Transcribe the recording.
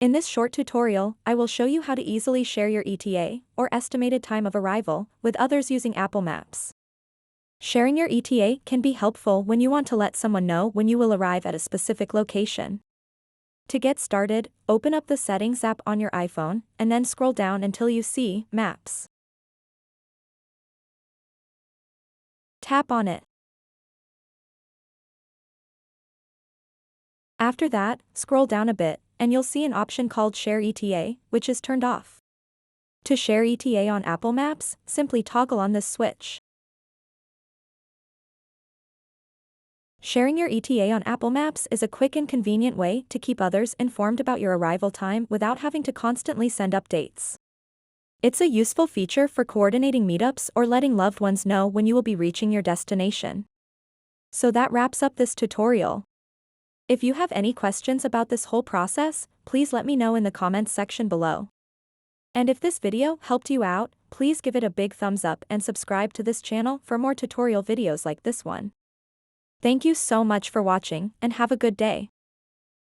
In this short tutorial, I will show you how to easily share your ETA, or estimated time of arrival, with others using Apple Maps. Sharing your ETA can be helpful when you want to let someone know when you will arrive at a specific location. To get started, open up the Settings app on your iPhone, and then scroll down until you see Maps. Tap on it. After that, scroll down a bit, and you'll see an option called Share ETA, which is turned off. To share ETA on Apple Maps, simply toggle on this switch. Sharing your ETA on Apple Maps is a quick and convenient way to keep others informed about your arrival time without having to constantly send updates. It's a useful feature for coordinating meetups or letting loved ones know when you will be reaching your destination. So that wraps up this tutorial. If you have any questions about this whole process, please let me know in the comments section below. And if this video helped you out, please give it a big thumbs up and subscribe to this channel for more tutorial videos like this one. Thank you so much for watching, and have a good day.